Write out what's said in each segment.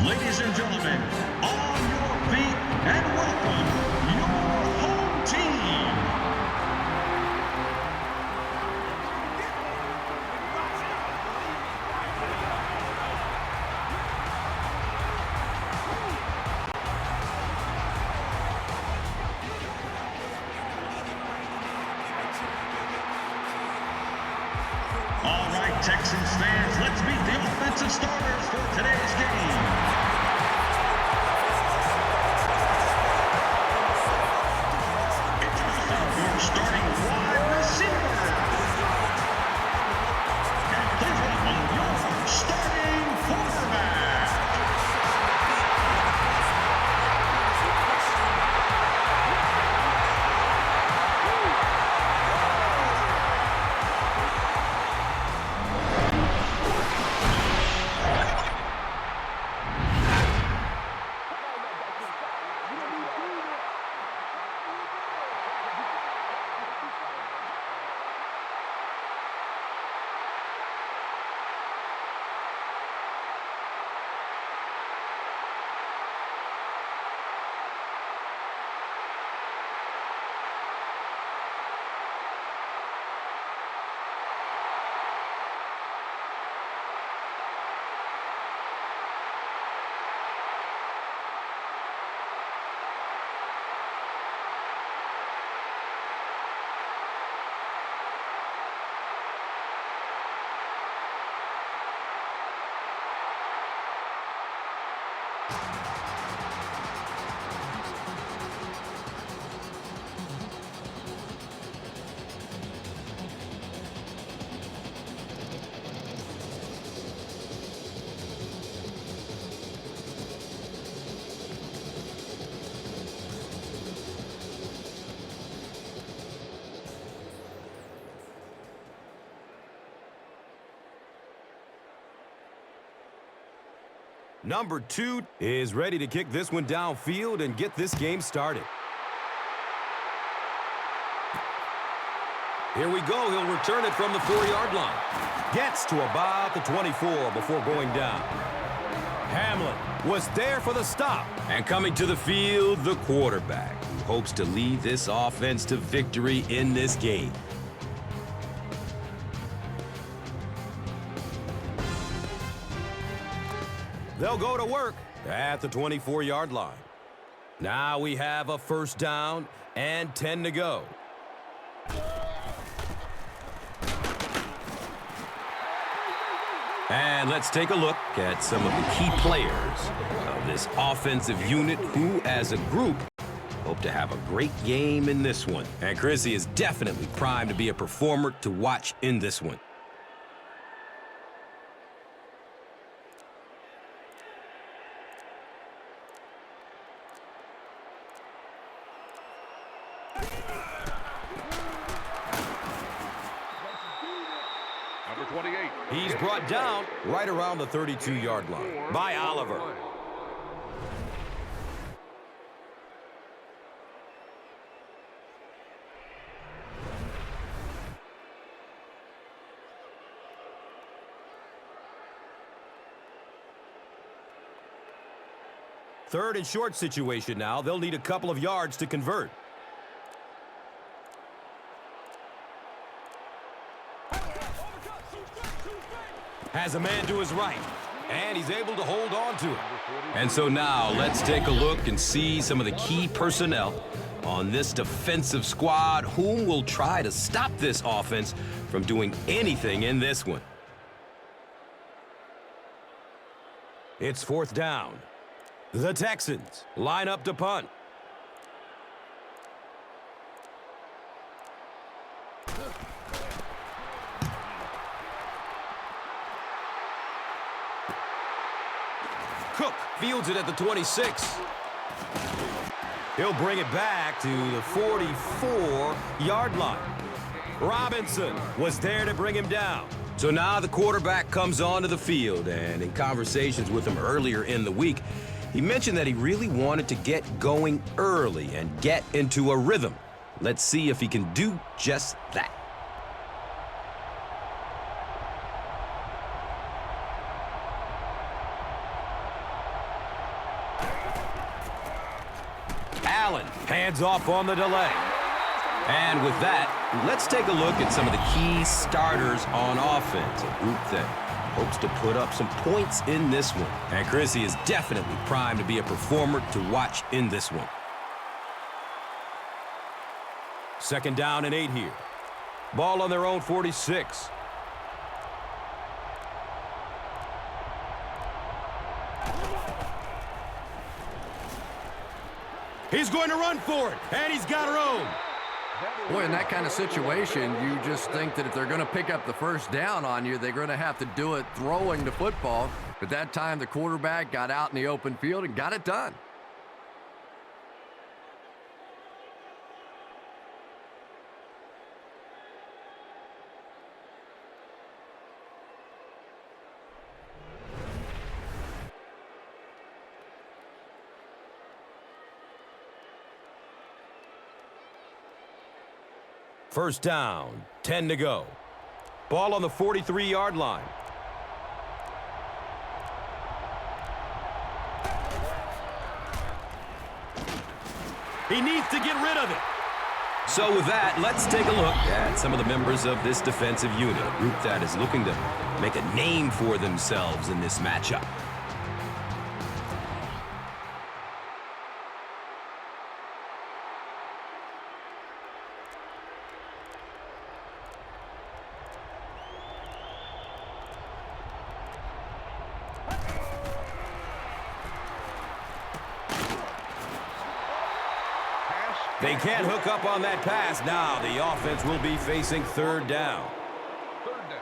Ladies and gentlemen, on your feet and welcome your home team. All right, Texans fans, let's meet the offensive starters for today's game. Your starting wide receiver. And please welcome your starting quarterback. Number 2 is ready to kick this one downfield and get this game started. Here we go. He'll return it from the 4-yard line. Gets to about the 24 before going down. Hamlin was there for the stop. And coming to the field, the quarterback, who hopes to lead this offense to victory in this game. They'll go to work at the 24-yard line. Now we have a first down and 10 to go. And let's take a look at some of the key players of this offensive unit who, as a group, hope to have a great game in this one. And Chrissy is definitely primed to be a performer to watch in this one. Number 28. He's brought down right around the 32-yard line by Oliver. Third and short situation now. They'll need a couple of yards to convert. Has a man to his right, and he's able to hold on to it. And so now let's take a look and see some of the key personnel on this defensive squad, whom will try to stop this offense from doing anything in this one. It's fourth down. The Texans line up to punt. Cook fields it at the 26. He'll bring it back to the 44-yard line. Robinson was there to bring him down. So now the quarterback comes onto the field, and in conversations with him earlier in the week, he mentioned that he really wanted to get going early and get into a rhythm. Let's see if he can do just that. Allen hands off on the delay. And with that, let's take a look at some of the key starters on offense, a group that hopes to put up some points in this one. And Chrissy is definitely primed to be a performer to watch in this one. 2nd down and 8 here. Ball on their own 46. He's going to run for it, and he's got her own. Boy, in that kind of situation, you just think that if they're going to pick up the first down on you, they're going to have to do it throwing the football. But that time, the quarterback got out in the open field and got it done. First down, 10 to go. Ball on the 43-yard line. He needs to get rid of it. So with that, let's take a look at some of the members of this defensive unit, a group that is looking to make a name for themselves in this matchup. They can't hook up on that pass. Now the offense will be facing 3rd down. 3rd down.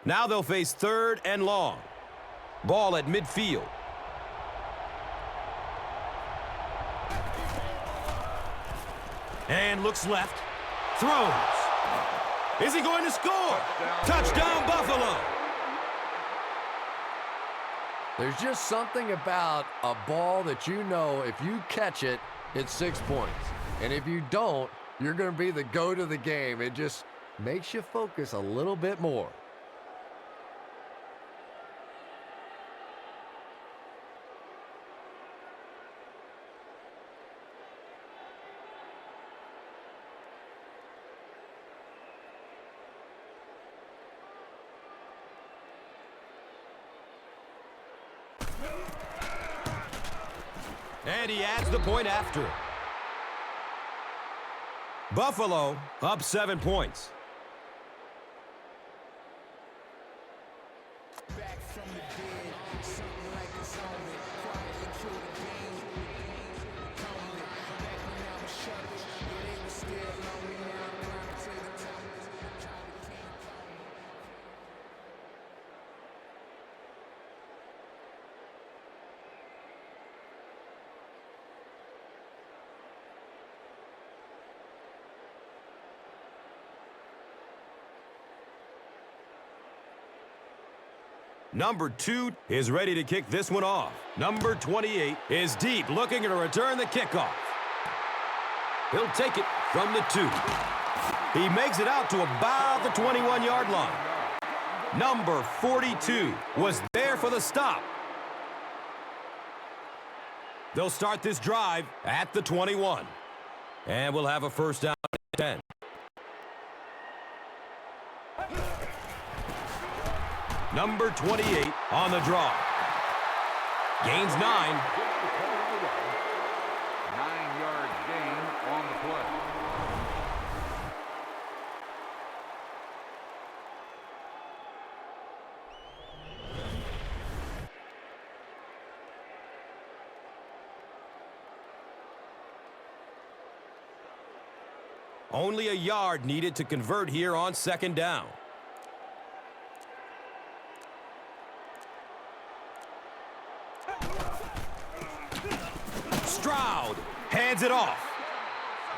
Now they'll face 3rd and long. Ball at midfield. And looks left. Throws. Is he going to score? Touchdown, Buffalo. There's just something about a ball that you know if you catch it, it's 6 points. And if you don't, you're going to be the goat of the game. It just makes you focus a little bit more. And he adds the point after it. Buffalo up 7 points. Back from the dead, something like this on me. Quietly kill the game. Calmly, back when I was shut, yeah, they were still on me now. Grind to the top. Number 2 is ready to kick this one off. Number 28 is deep, looking to return the kickoff. He'll take it from the 2. He makes it out to about the 21-yard line. Number 42 was there for the stop. They'll start this drive at the 21. And we'll have a first down at 10. Number 28 on the draw. Gains 9. 9-yard gain on the play. Only a yard needed to convert here on 2nd down. Stroud hands it off.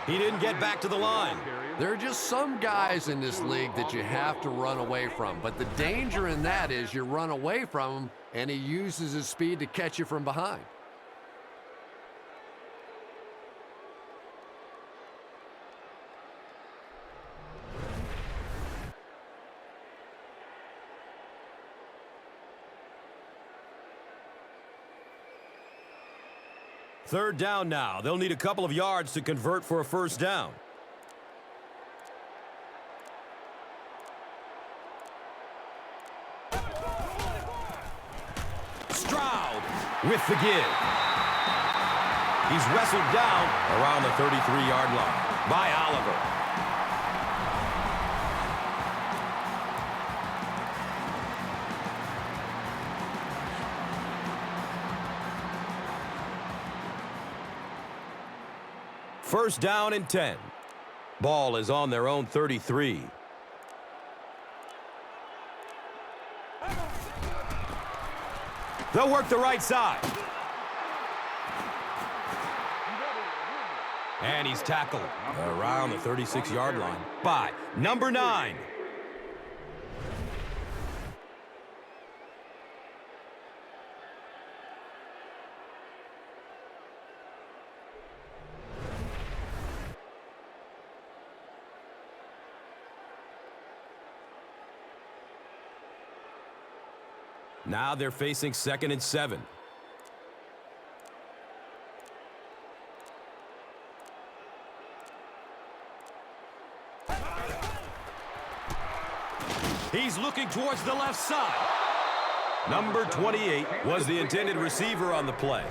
He didn't get back to the line. There are just some guys in this league that you have to run away from. But the danger in that is you run away from him, and he uses his speed to catch you from behind. Third down now. They'll need a couple of yards to convert for a first down. Stroud with the give. He's wrestled down around the 33-yard line by Oliver. First down and 10. Ball is on their own 33. They'll work the right side. And he's tackled around the 36-yard line by number 9. Now they're facing 2nd and 7. He's looking towards the left side. Number 28 was the intended receiver on the play.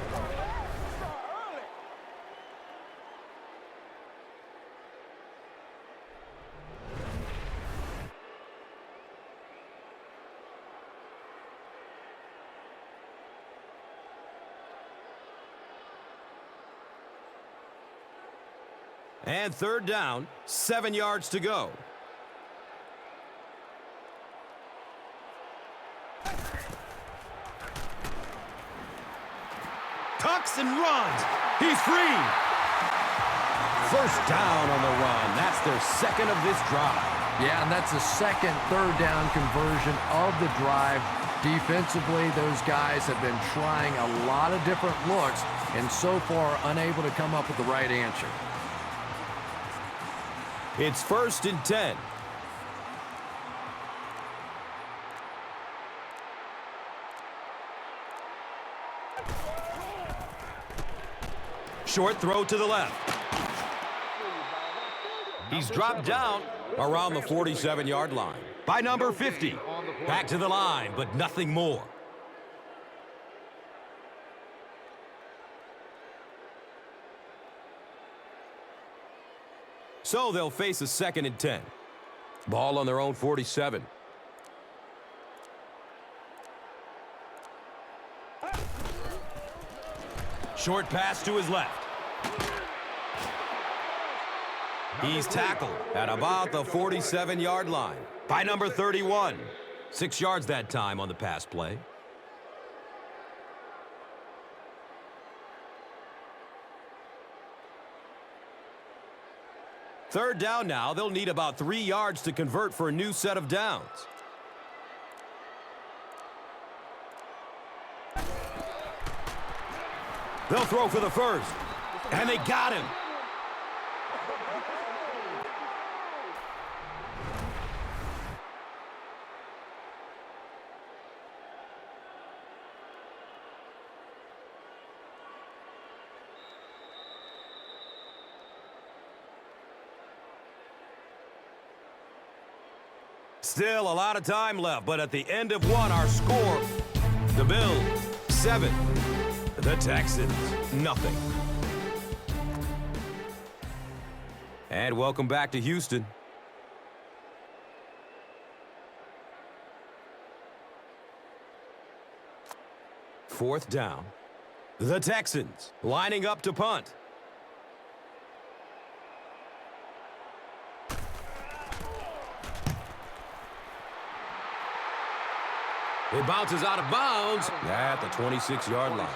And third down, 7 yards to go. Tucks and runs. He's free. First down on the run. That's their second of this drive. Yeah, and that's the second third down conversion of the drive. Defensively, those guys have been trying a lot of different looks and so far unable to come up with the right answer. It's 1st and 10. Short throw to the left. He's dropped down around the 47-yard line by number 50. Back to the line, but nothing more. So they'll face a 2nd and 10. Ball on their own 47. Short pass to his left. He's tackled at about the 47-yard line by number 31. 6 yards that time on the pass play. Third down now. They'll need about 3 yards to convert for a new set of downs. They'll throw for the first. And they got him. Still a lot of time left, but at the end of one, our score, the Bills, 7. The Texans, nothing. And welcome back to Houston. Fourth down. The Texans lining up to punt. It bounces out of bounds at the 26-yard line.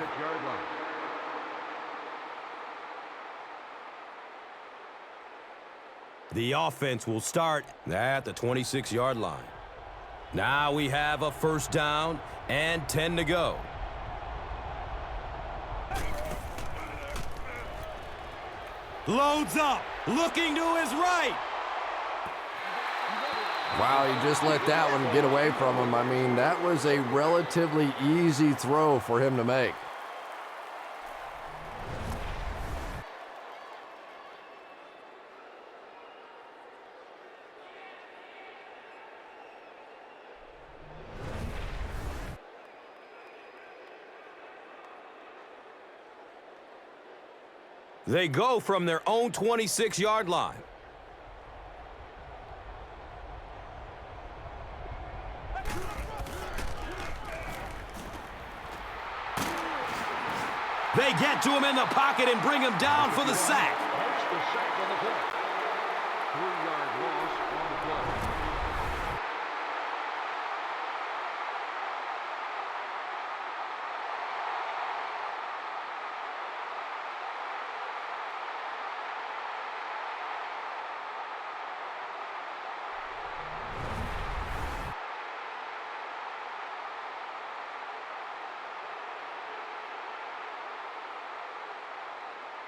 The offense will start at the 26-yard line. Now we have a first down and 10 to go. Loads up, looking to his right. Wow, he just let that one get away from him. I mean, that was a relatively easy throw for him to make. They go from their own 26-yard line. They get to him in the pocket and bring him down for the sack. Makes the sack on the play. 3-yard loss on the play.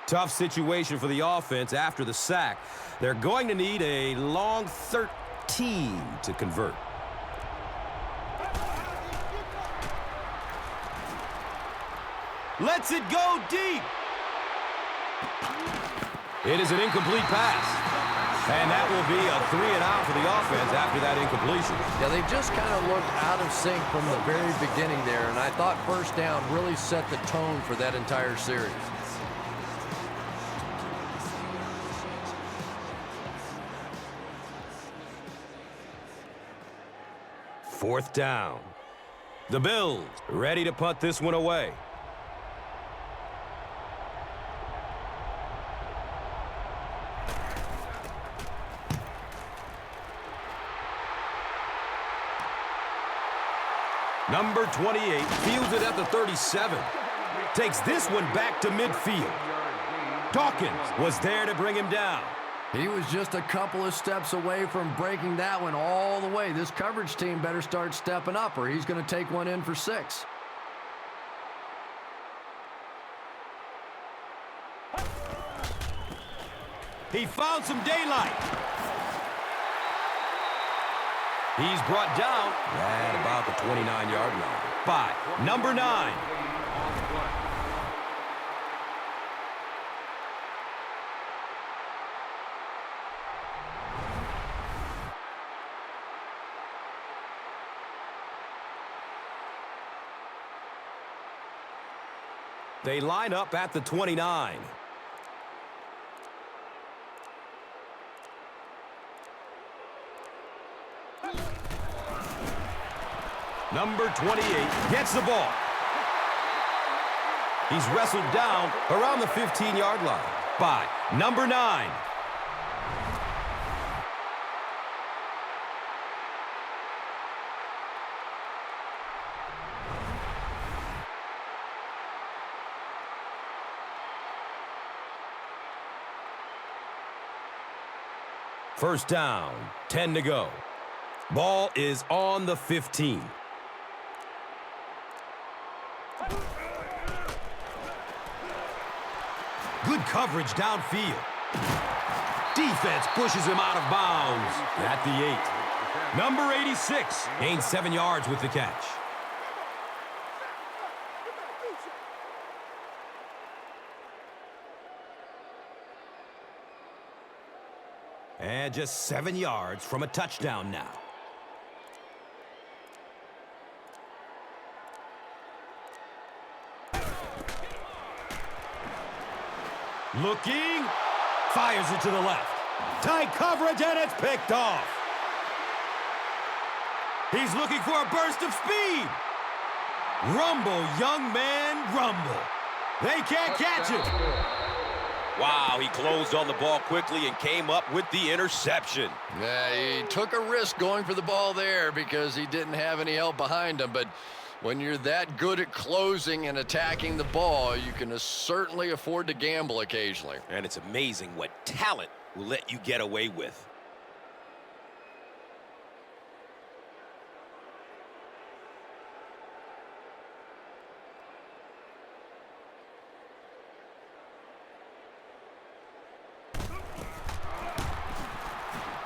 Tough situation for the offense after the sack. They're going to need a long 13 to convert. Lets it go deep. It is an incomplete pass. And that will be a 3-and-out for the offense after that incompletion. Yeah, they just kind of looked out of sync from the very beginning there, and I thought first down really set the tone for that entire series. Fourth down. The Bills ready to punt this one away. Number 28 fields it at the 37. Takes this one back to midfield. Dawkins was there to bring him down. He was just a couple of steps away from breaking that one all the way. This coverage team better start stepping up or he's going to take one in for 6. He found some daylight. He's brought down at about the 29-yard line by number 9. They line up at the 29. Number 28 gets the ball. He's wrestled down around the 15-yard line by number 9. First down, 10 to go. Ball is on the 15. Good coverage downfield. Defense pushes him out of bounds at the 8. Number 86 gains 7 yards with the catch. And just 7 yards from a touchdown now. Looking, fires it to the left. Tight coverage, and it's picked off. He's looking for a burst of speed. Rumble, young man, rumble. They can't catch him. Wow, he closed on the ball quickly and came up with the interception. Yeah, he took a risk going for the ball there because he didn't have any help behind him, but when you're that good at closing and attacking the ball, you can certainly afford to gamble occasionally. And it's amazing what talent will let you get away with.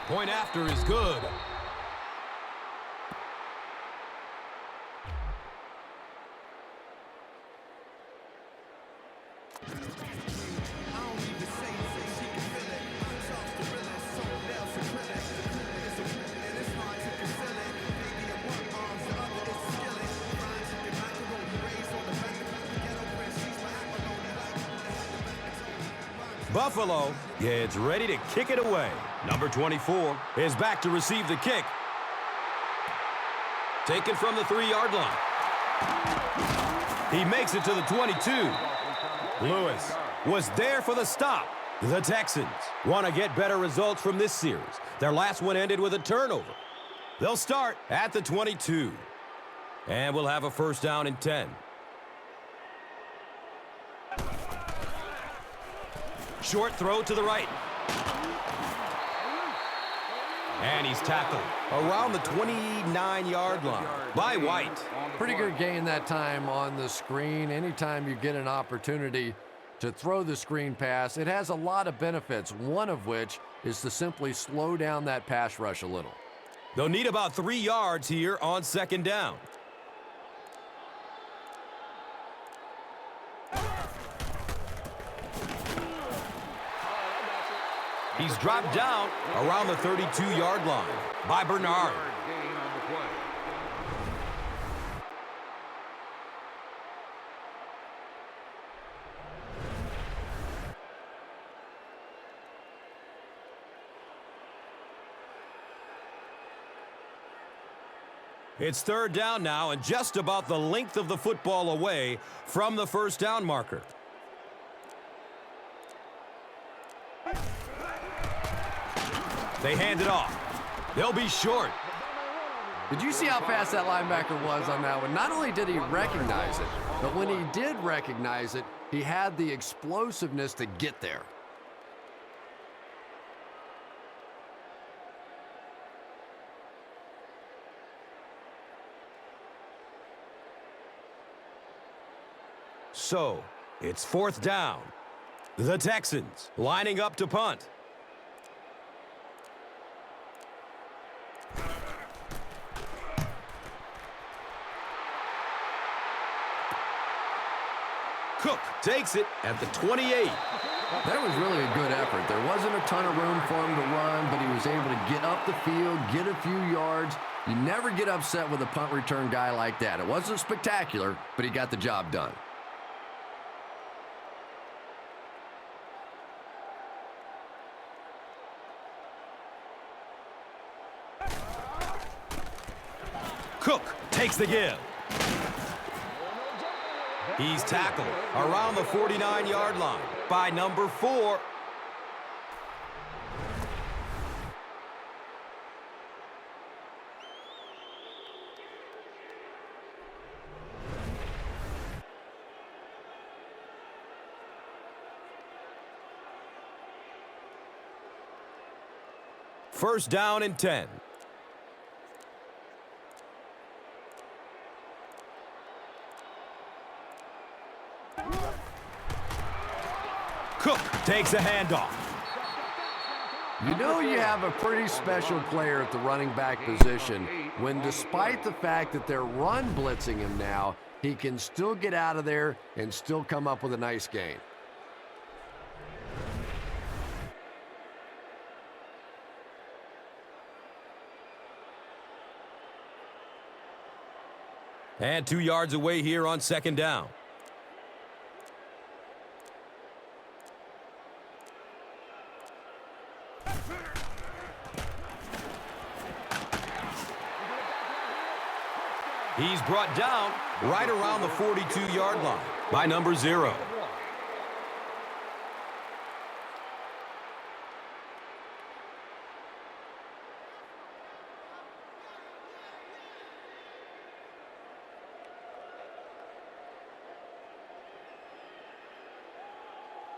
Point after is good. Buffalo gets ready to kick it away. Number 24 is back to receive the kick. Taken from the 3-yard line. He makes it to the 22. Lewis was there for the stop. The Texans want to get better results from this series. Their last one ended with a turnover. They'll start at the 22. And we'll have a first down and 10. Short throw to the right. And he's tackled around the 29-yard line by White. Pretty good gain that time on the screen. Anytime you get an opportunity to throw the screen pass, it has a lot of benefits, one of which is to simply slow down that pass rush a little. They'll need about 3 yards here on second down. He's dropped down around the 32-yard line by Bernard. Gain on the play. It's third down now and just about the length of the football away from the first down marker. They hand it off. They'll be short. Did you see how fast that linebacker was on that one? Not only did he recognize it, but when he did recognize it, he had the explosiveness to get there. So, it's fourth down. The Texans lining up to punt. Cook takes it at the 28. That was really a good effort. There wasn't a ton of room for him to run, but he was able to get up the field, get a few yards. You never get upset with a punt return guy like that. It wasn't spectacular, but he got the job done. Cook takes the give. He's tackled around the 49-yard line by number 4. First down and 10. Cook takes a handoff. You know you have a pretty special player at the running back position when, despite the fact that they're run blitzing him now, he can still get out of there and still come up with a nice gain. And 2 yards away here on second down. He's brought down right around the 42-yard line by number 0.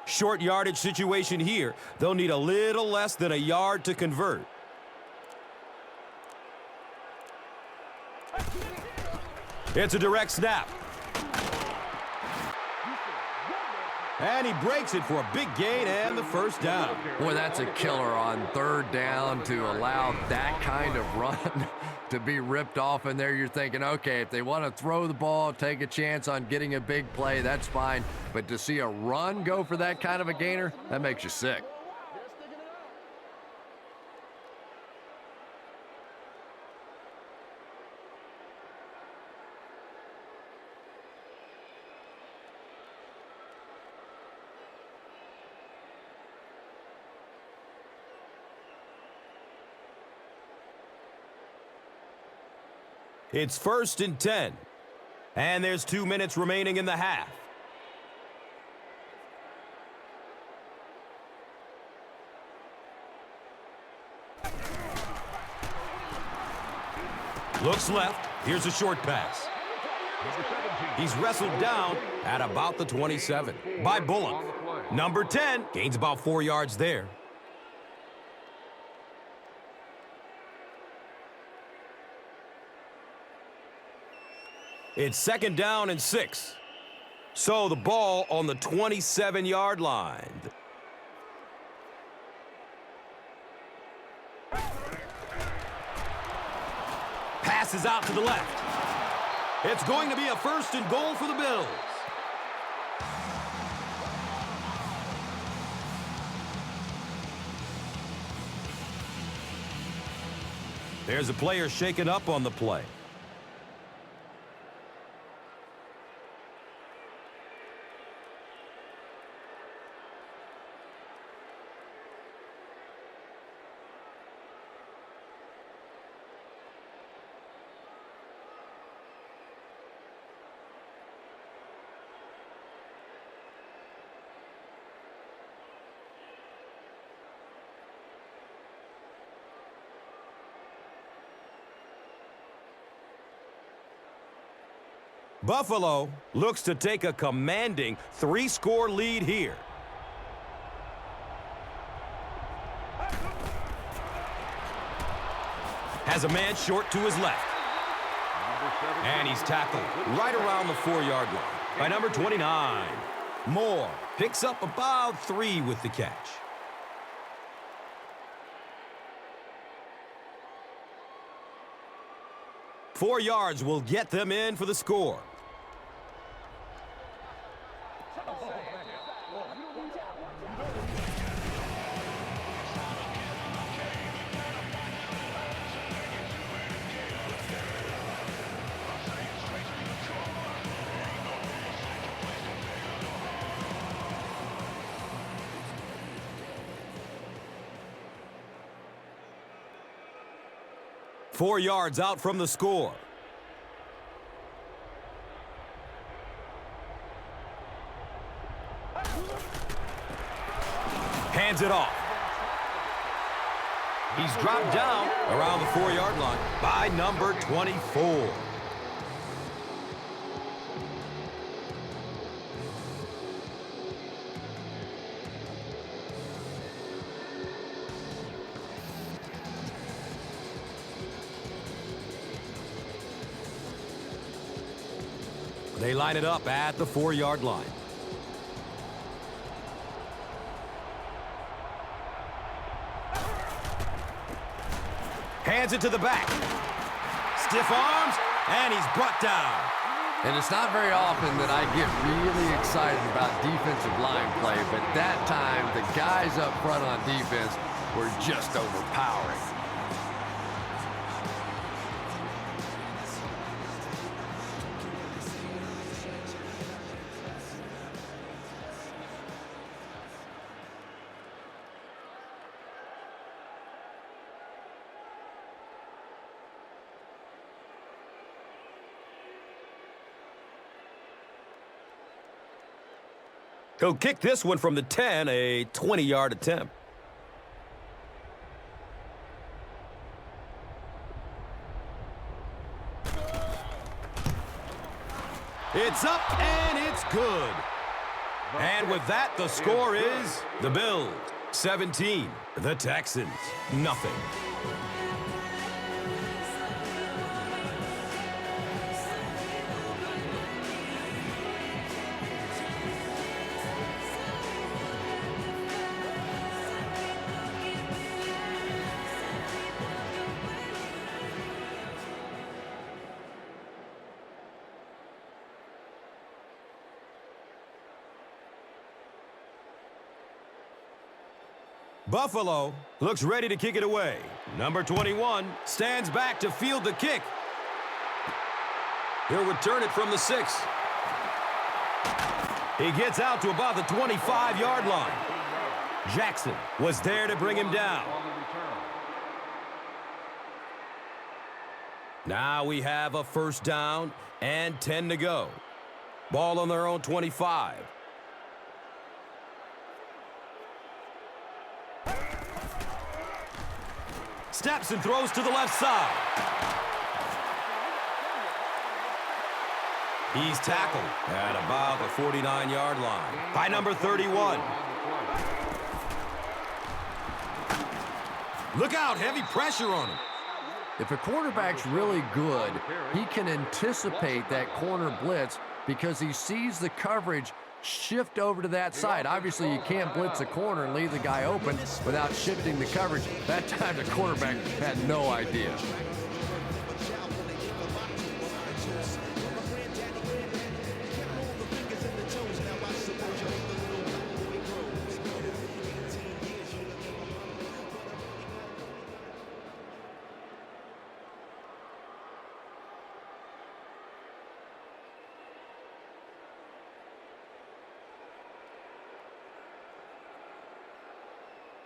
Short yardage situation here. They'll need a little less than a yard to convert. It's a direct snap. And he breaks it for a big gain and the first down. Boy, that's a killer on third down to allow that kind of run to be ripped off in there. You're thinking, okay, if they want to throw the ball, take a chance on getting a big play, that's fine. But to see a run go for that kind of a gainer, that makes you sick. It's 1st and 10. And there's 2 minutes remaining in the half. Looks left. Here's a short pass. He's wrestled down at about the 27 by Bullock. Number 10 gains about 4 yards there. It's 2nd down and 6. So the ball on the 27-yard line. Passes out to the left. It's going to be a 1st and goal for the Bills. There's a player shaken up on the play. Buffalo looks to take a commanding 3-score lead here. Has a man short to his left. And he's tackled right around the 4-yard line by number 29. Moore picks up about 3 with the catch. Four yards will get them in for the score. Four yards out from the score. Hands it off. He's dropped down around the 4-yard line by number 24. They line it up at the 4-yard line. Hands it to the back. Stiff arms, and he's brought down. And it's not very often that I get really excited about defensive line play, but that time the guys up front on defense were just overpowering. He'll kick this one from the 10, a 20-yard attempt. It's up and it's good. And with that, the score is the Bills 17, the Texans nothing. Buffalo looks ready to kick it away. Number 21 stands back to field the kick. He'll return it from the 6. He gets out to about the 25-yard line. Jackson was there to bring him down. Now we have a first down and 10 to go. Ball on their own 25. Steps and throws to the left side. He's tackled at about the 49-yard line by number 31. Look out, heavy pressure on him. If a quarterback's really good, he can anticipate that corner blitz because he sees the coverage shift over to that side. Obviously, you can't blitz a corner and leave the guy open without shifting the coverage. That time, the quarterback had no idea.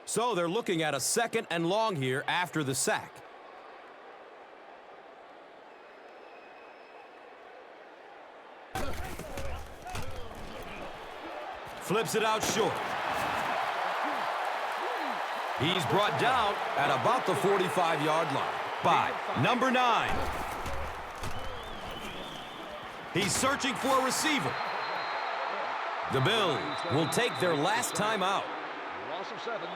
So they're looking at a 2nd and long here after the sack. Flips it out short. He's brought down at about the 45-yard line by number 9. He's searching for a receiver. The Bills will take their last time out. Loss of 7.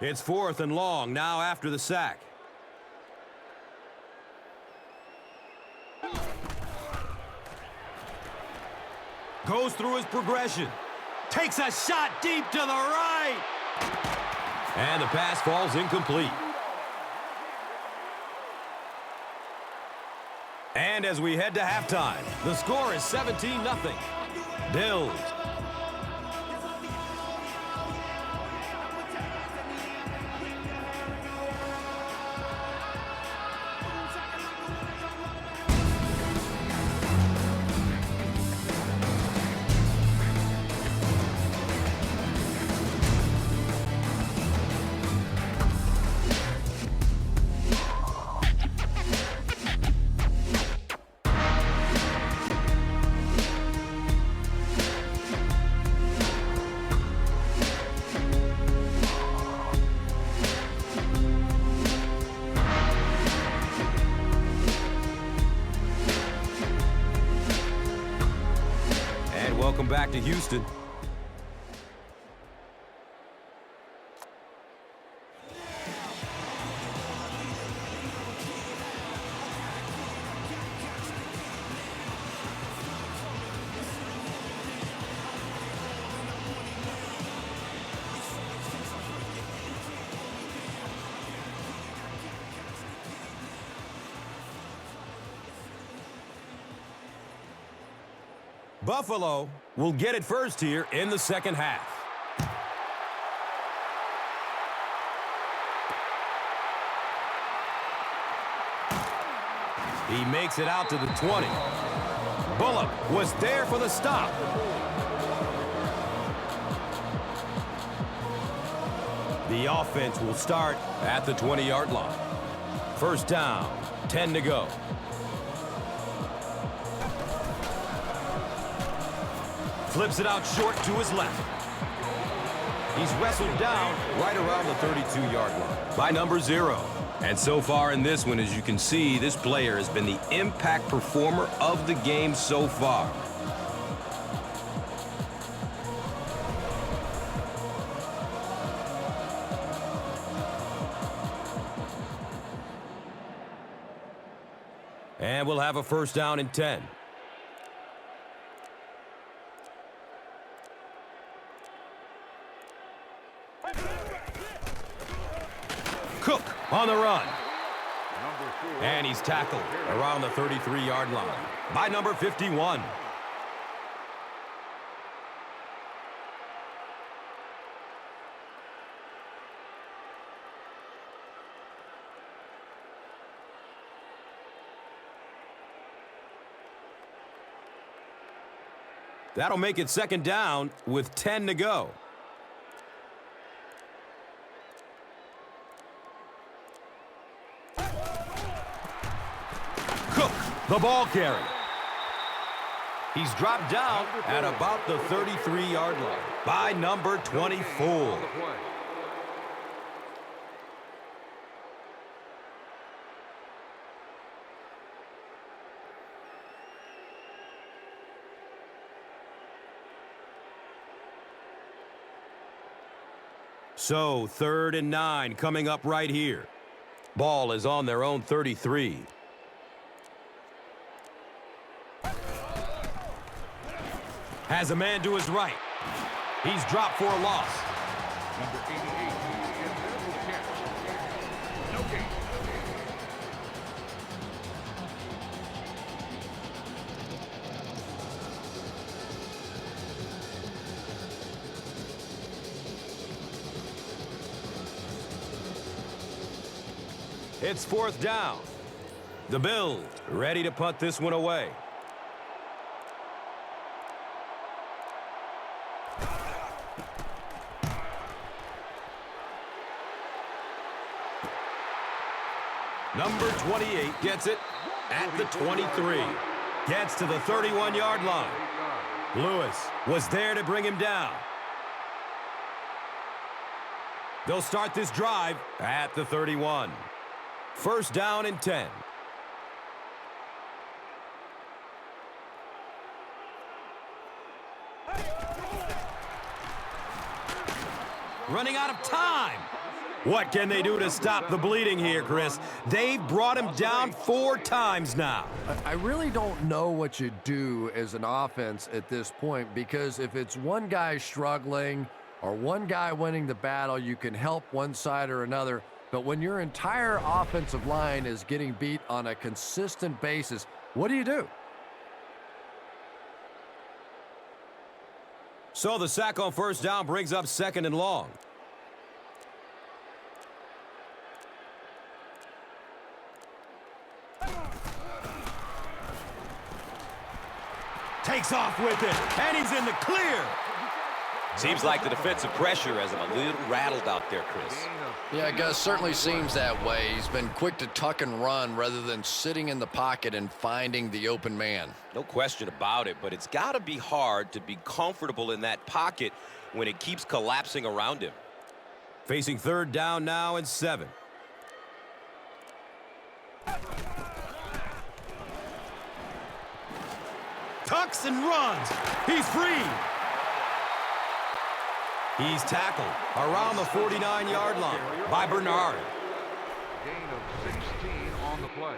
It's 4th and long now after the sack. Goes through his progression. Takes a shot deep to the right. And the pass falls incomplete. And as we head to halftime, the score is 17-0. Bills. Welcome back to Houston. Buffalo will get it first here in the second half. He makes it out to the 20. Bullock was there for the stop. The offense will start at the 20-yard line. First down, 10 to go. Flips it out short to his left. He's wrestled down right around the 32-yard line by number 0. And so far in this one, as you can see, this player has been the impact performer of the game so far. And we'll have a first down and 10. Cook on the run. And he's tackled around the 33-yard line by number 51. That'll make it second down with 10 to go. Cook, the ball carrier. He's dropped down at about the 33-yard line by number 24. So, 3rd and 9 coming up right here. Ball is on their own 33. Has a man to his right. He's dropped for a loss. Number 88, incredible catch. No gain. It's 4th down. The Bills ready to punt this one away. Number 28 gets it at the 23. Gets to the 31-yard line. Lewis was there to bring him down. They'll start this drive at the 31. 1st down and 10. Running out of time. What can they do to stop the bleeding here, Chris? They've brought him down 4 times now. I really don't know what you do as an offense at this point, because if it's one guy struggling or one guy winning the battle, you can help one side or another. But when your entire offensive line is getting beat on a consistent basis, what do you do? So the sack on 1st down brings up 2nd and long. Takes off with it, and he's in the clear. Seems like the defensive pressure has him a little rattled out there, Chris. Yeah, Gus, certainly seems that way. He's been quick to tuck and run rather than sitting in the pocket and finding the open man. No question about it, but it's got to be hard to be comfortable in that pocket when it keeps collapsing around him. Facing 3rd down now and 7. Tucks and runs. He's free. He's tackled around the 49-yard line by Bernard. Gain of 16 on the play.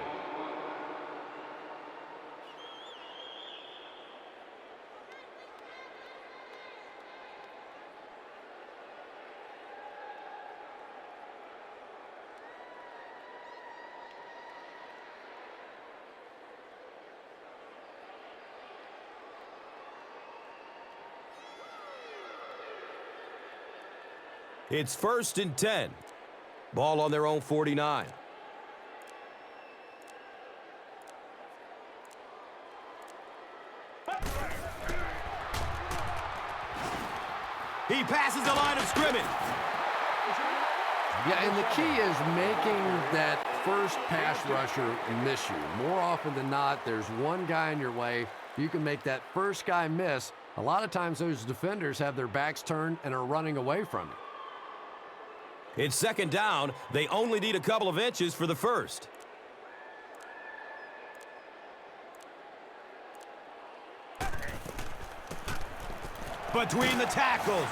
It's 1st and 10. Ball on their own 49. He passes the line of scrimmage. Yeah, and the key is making that first pass rusher miss you. More often than not, there's one guy in your way. You can make that first guy miss. A lot of times those defenders have their backs turned and are running away from you. It's 2nd down. They only need a couple of inches for the 1st. Between the tackles.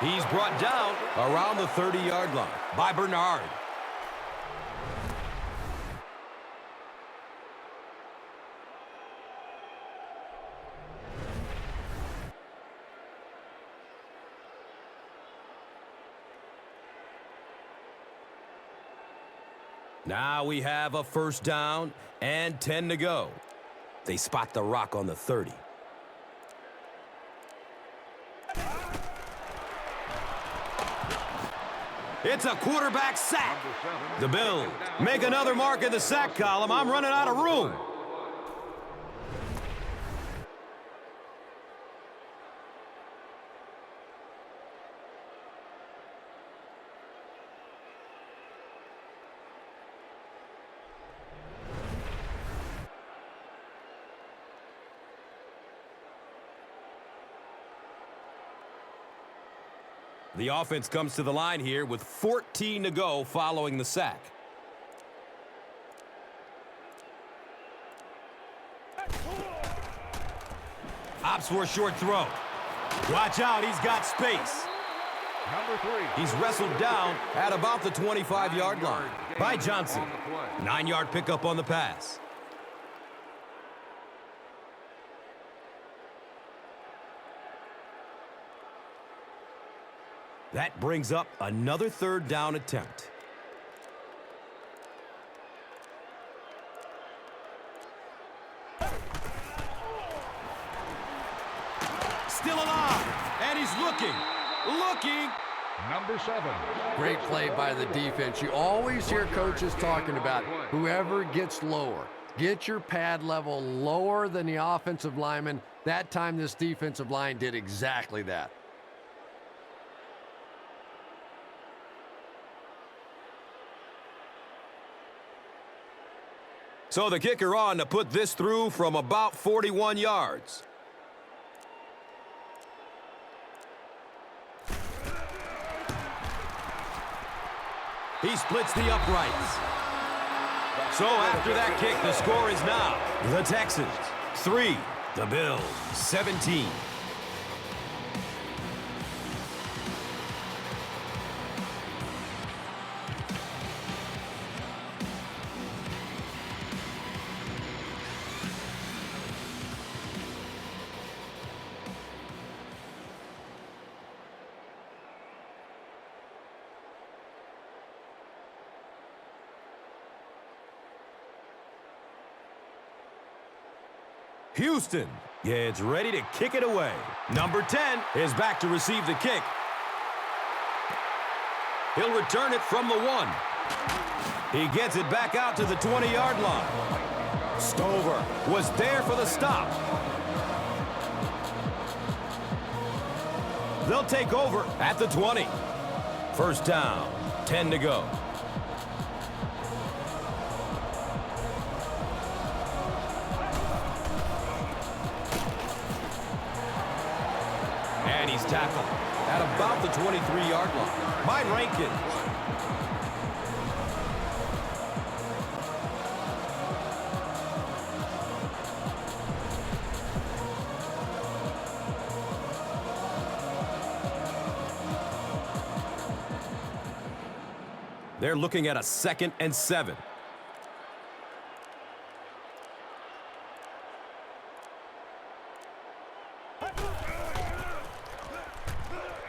He's brought down around the 30-yard line by Bernard. Now we have a 1st down and 10 to go. They spot the rock on the 30. It's a quarterback sack. The Bills make another mark in the sack column. I'm running out of room. The offense comes to the line here with 14 to go following the sack. Opts for a short throw. Watch out, he's got space. Number 3. He's wrestled down at about the 25-yard line by Johnson. 9-yard pickup on the pass. That brings up another third down attempt. Still alive, and he's looking. Number 7. Great play by the defense. You always hear coaches talking about whoever gets lower. Get your pad level lower than the offensive lineman. That time this defensive line did exactly that. So the kicker on to put this through from about 41 yards. He splits the uprights. So after that kick, the score is now the Texans 3, the Bills 17. Houston gets ready to kick it away. Number 10 is back to receive the kick. He'll return it from the 1. He gets it back out to the 20-yard line. Stover was there for the stop. They'll take over at the 20. First down, 10 to go. And he's tackled at about the 23-yard line by Rankins. They're looking at a 2nd and 7.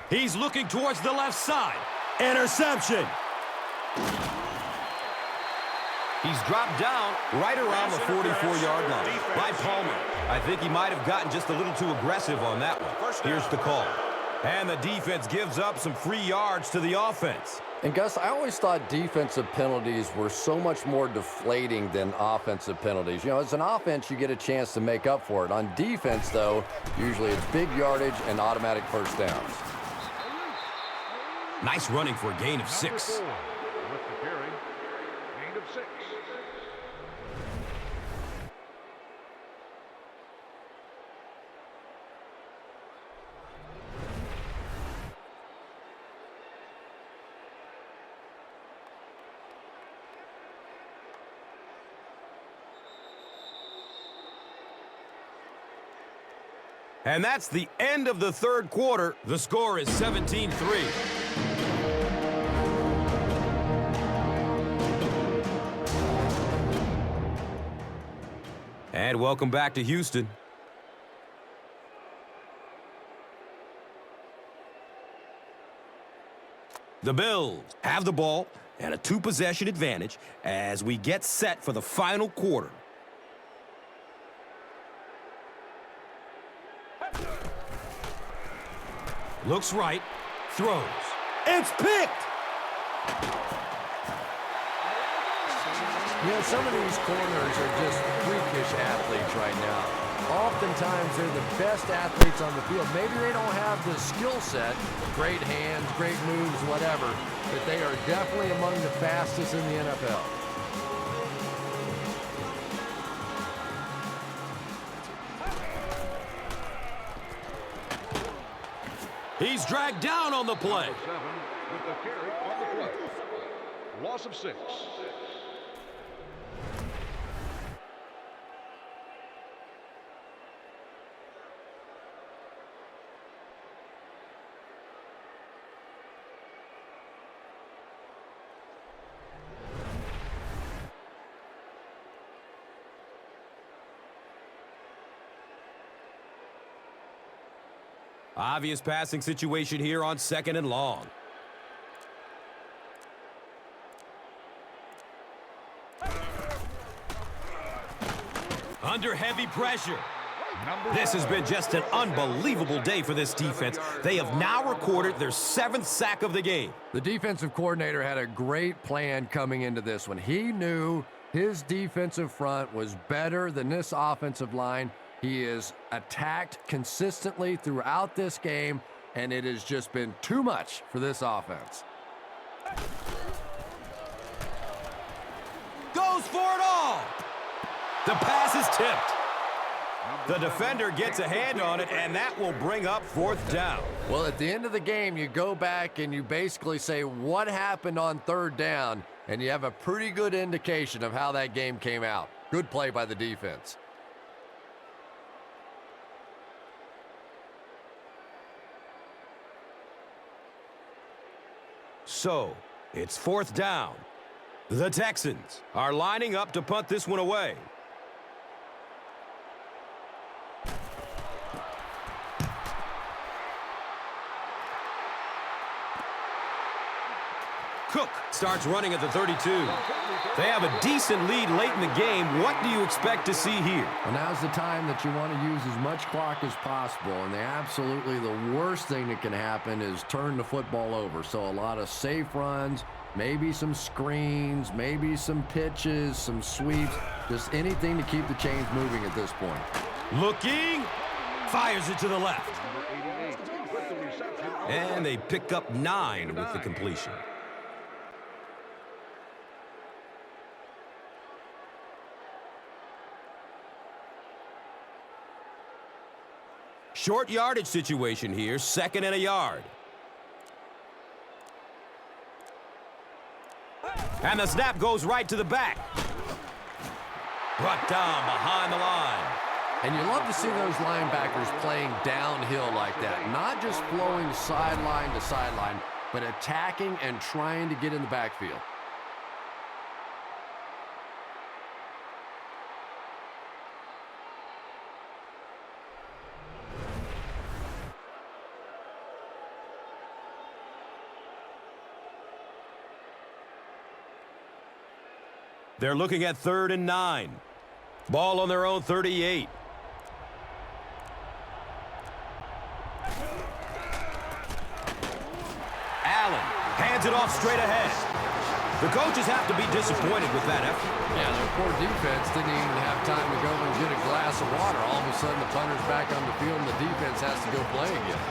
He's looking towards the left side. Interception. He's dropped down right around the 44-yard line by Palmer. I think he might have gotten just a little too aggressive on that one. Here's the call. And the defense gives up some free yards to the offense. And Gus, I always thought defensive penalties were so much more deflating than offensive penalties. You know, as an offense, you get a chance to make up for it. On defense, though, usually it's big yardage and automatic first downs. Nice running for a gain of 6. With the carry, gain of 6. And that's the end of the third quarter. The score is 17-3. And welcome back to Houston. The Bills have the ball and a 2-possession advantage as we get set for the final quarter. Looks right, throws. It's picked! You know, some of these corners are just freakish athletes right now. Oftentimes, they're the best athletes on the field. Maybe they don't have the skill set, great hands, great moves, whatever, but they are definitely among the fastest in the NFL. He's dragged down on the play. Number 7 with the carry on the play. Loss of 6. Obvious passing situation here on 2nd and long. Under heavy pressure. This has been just an unbelievable day for this defense. They have now recorded their 7th sack of the game. The defensive coordinator had a great plan coming into this one. He knew his defensive front was better than this offensive line. He is attacked consistently throughout this game, and it has just been too much for this offense. Goes for it all. The pass is tipped. The defender gets a hand on it, and that will bring up 4th down. Well, at the end of the game, you go back and you basically say what happened on 3rd down, and you have a pretty good indication of how that game came out. Good play by the defense. So, it's 4th down. The Texans are lining up to punt this one away. Cook starts running at the 32. They have a decent lead late in the game. What do you expect to see here? Well, now's the time that you want to use as much clock as possible, and the worst thing that can happen is turn the football over. So a lot of safe runs, maybe some screens, maybe some pitches, some sweeps, just anything to keep the chains moving at this point. Looking, fires it to the left. And they pick up 9 with the completion. Short yardage situation here, 2nd and a yard. And the snap goes right to the back. Brought down behind the line. And you love to see those linebackers playing downhill like that. Not just flowing sideline to sideline, but attacking and trying to get in the backfield. They're looking at 3rd and 9. Ball on their own 38. Allen hands it off straight ahead. The coaches have to be disappointed with that effort. Yeah, their poor defense didn't even have time to go and get a glass of water. All of a sudden, the punter's back on the field, and the defense has to go play again.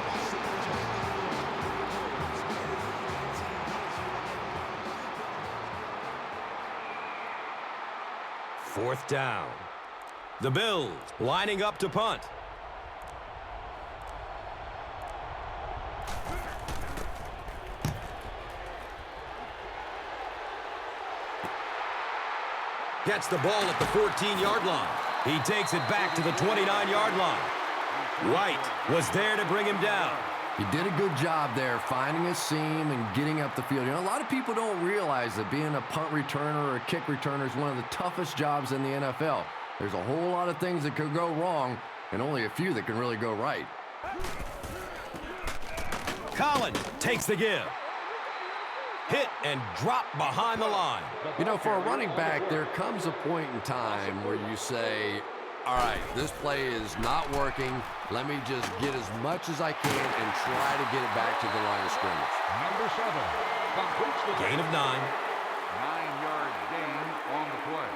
4th down. The Bills lining up to punt. Gets the ball at the 14-yard line. He takes it back to the 29-yard line. White was there to bring him down. He did a good job there finding a seam and getting up the field. You know, a lot of people don't realize that being a punt returner or a kick returner is one of the toughest jobs in the NFL. There's a whole lot of things that could go wrong and only a few that can really go right. Collins takes the give. Hit and drop behind the line. You know, for a running back, there comes a point in time where you say, all right, this play is not working. Let me just get as much as I can and try to get it back to the line of scrimmage. Number 7 completes the Gain of 9. 9-yard gain on the play.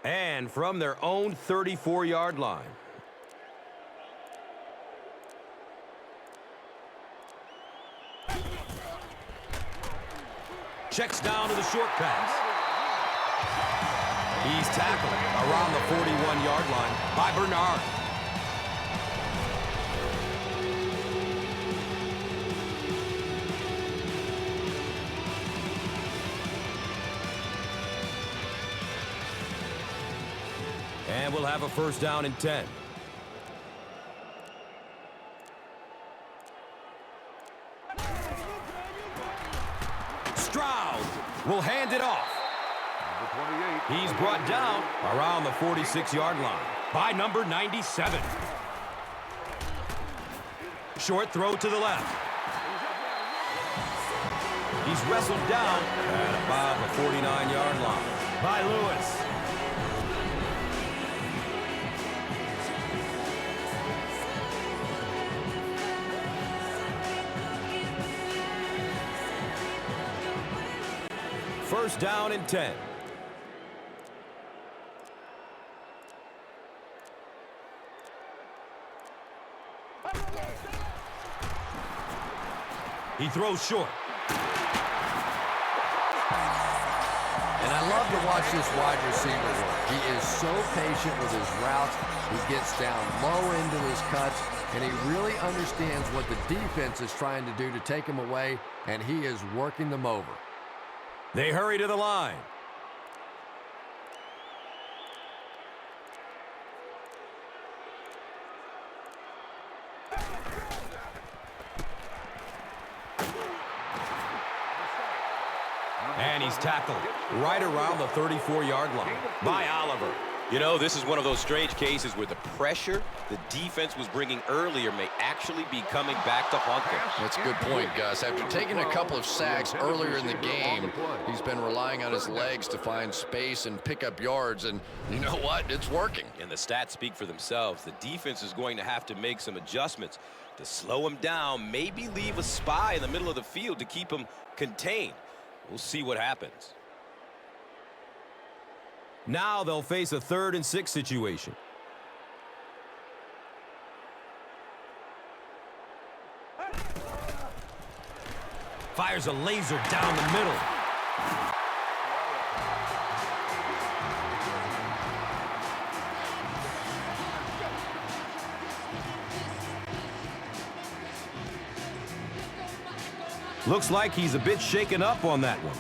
And from their own 34-yard line. Checks down to the short pass. He's tackled around the 41-yard line by Bernard. And we'll have a first down and 10. Stroud will hand it off. He's brought down around the 46-yard line by number 97. Short throw to the left. He's wrestled down at about the 49-yard line by Lewis. First down and 10. He throws short. And I love to watch this wide receiver work. He is so patient with his routes. He gets down low into his cuts, and he really understands what the defense is trying to do to take him away, and he is working them over. They hurry to the line. And he's tackled right around the 34-yard line by Oliver. You know, this is one of those strange cases where the pressure the defense was bringing earlier may actually be coming back to haunt them. That's a good point, Gus. After taking a couple of sacks earlier in the game, he's been relying on his legs to find space and pick up yards, and you know what? It's working. And the stats speak for themselves. The defense is going to have to make some adjustments to slow him down, maybe leave a spy in the middle of the field to keep him contained. We'll see what happens. Now they'll face a 3rd and 6 situation. Fires a laser down the middle. Looks like he's a bit shaken up on that one.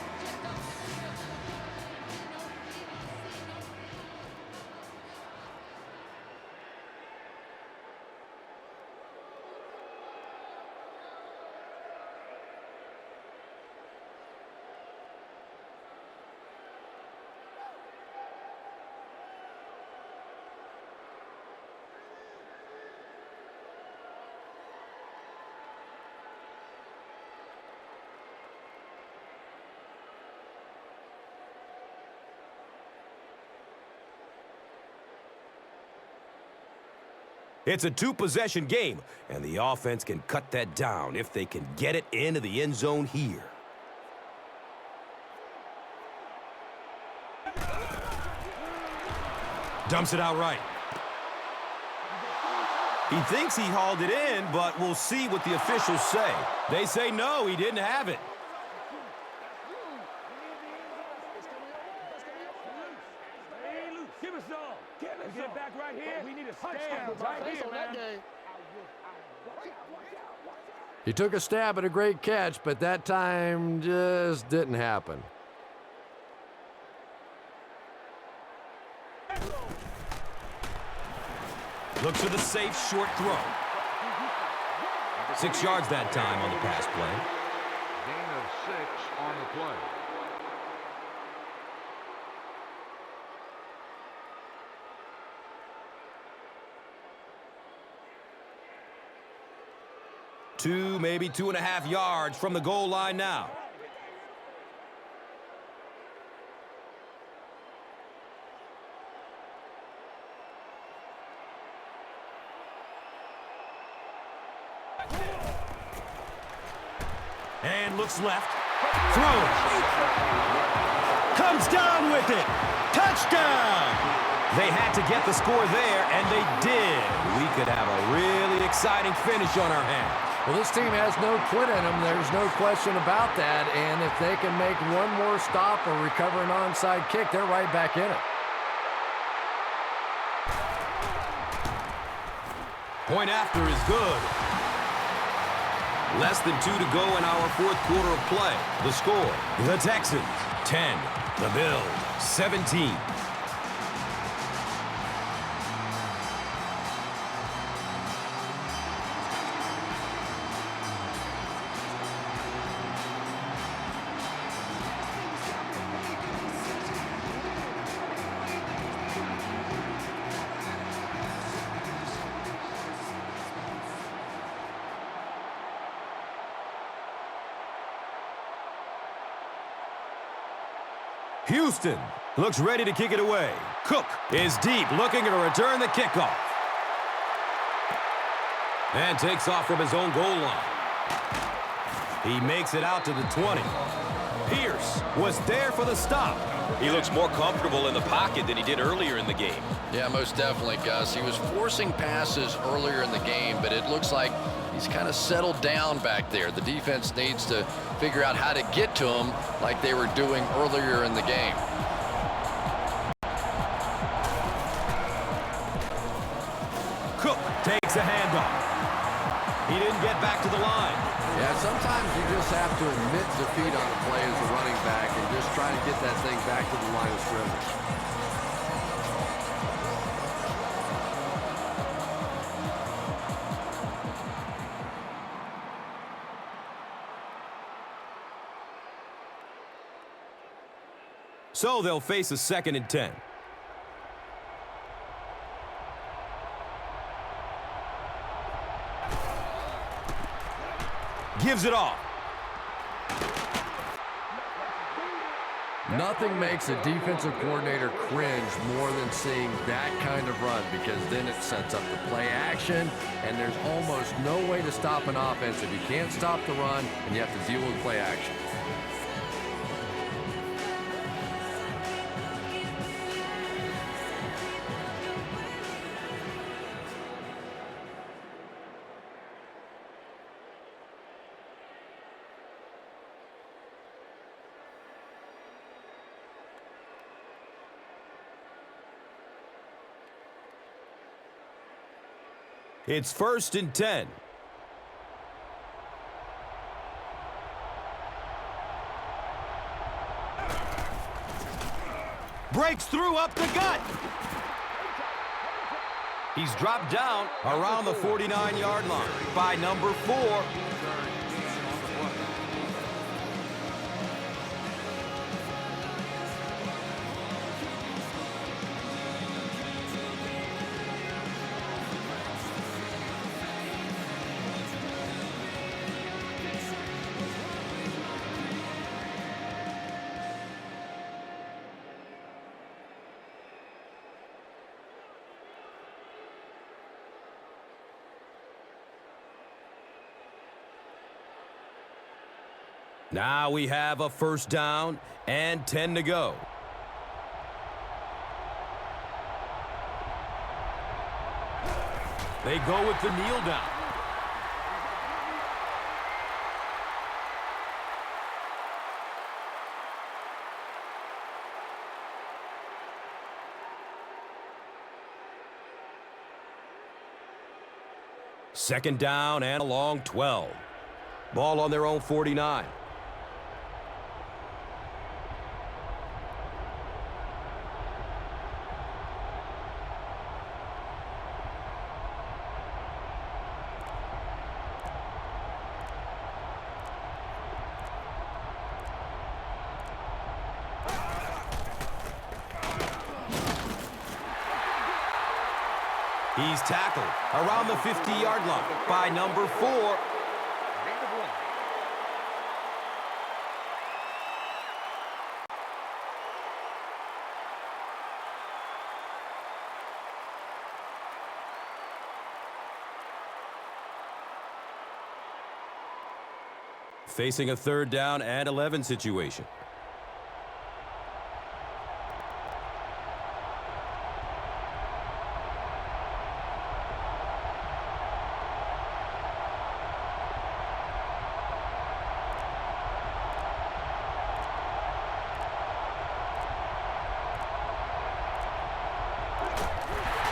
It's a 2-possession game, and the offense can cut that down if they can get it into the end zone here. Dumps it out right. He thinks he hauled it in, but we'll see what the officials say. They say no, he didn't have it. Get it back right here. We need a stand right here, man. He took a stab at a great catch, but that time just didn't happen. Looks for the safe short throw. 6 yards that time on the pass play. Gain of 6 on the play. Two, maybe 2.5 yards from the goal line now. And looks left. Throws. Comes down with it. Touchdown! They had to get the score there, and they did. We could have a really exciting finish on our hands. Well, this team has no quit in them. There's no question about that. And if they can make one more stop or recover an onside kick, they're right back in it. Point after is good. Less than 2 to go in our fourth quarter of play. The score, the Texans 10, the Bills 17. Houston looks ready to kick it away. Cook is deep, looking to return the kickoff. And takes off from his own goal line. He makes it out to the 20. Pierce was there for the stop. He looks more comfortable in the pocket than he did earlier in the game. Yeah, most definitely, Gus. He was forcing passes earlier in the game, but it looks like he's kind of settled down back there. The defense needs to figure out how to get to him like they were doing earlier in the game. Cook takes a handoff. He didn't get back to the line. Yeah, sometimes you just have to admit defeat on a play as a running back and just try to get that thing back to the line of scrimmage. So they'll face a 2nd and 10. Gives it off. Nothing makes a defensive coordinator cringe more than seeing that kind of run, because then it sets up the play action, and there's almost no way to stop an offense if you can't stop the run and you have to deal with play action. It's 1st and 10. Breaks through up the gut. He's dropped down around the 49-yard line by number 4. Now we have a 1st down and 10 to go. They go with the kneel down. Second down and a long 12. Ball on their own 49. He's tackled around the 50-yard line by number 4. Facing a 3rd down and 11 situation.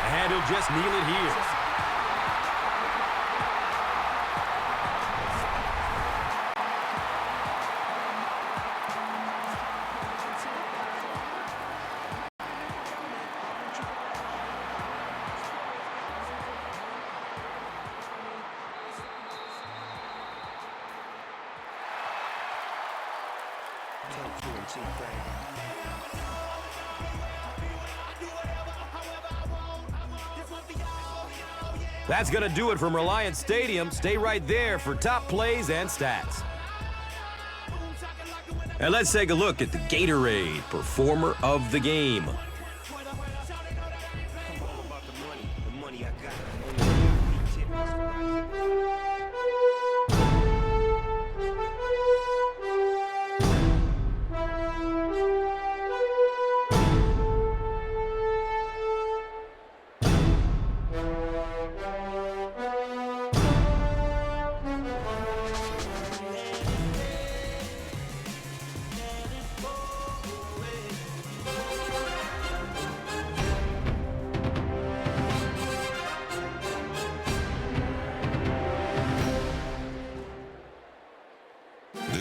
And he'll just kneel it here. That's going to do it from Reliance Stadium. Stay right there for top plays and stats. And let's take a look at the Gatorade Performer of the Game.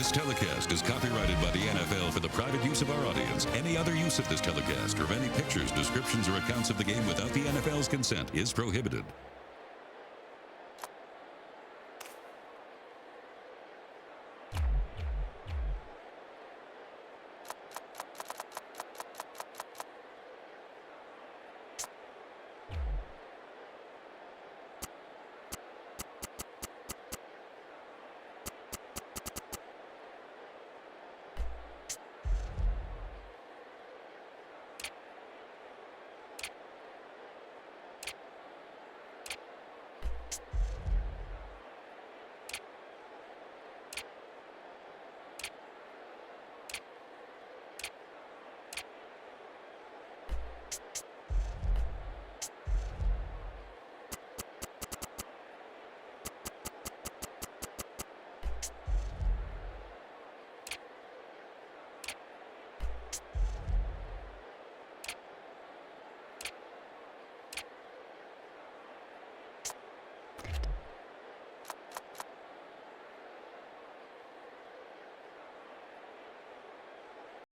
This telecast is copyrighted by the NFL for the private use of our audience. Any other use of this telecast or of any pictures, descriptions, or accounts of the game without the NFL's consent is prohibited.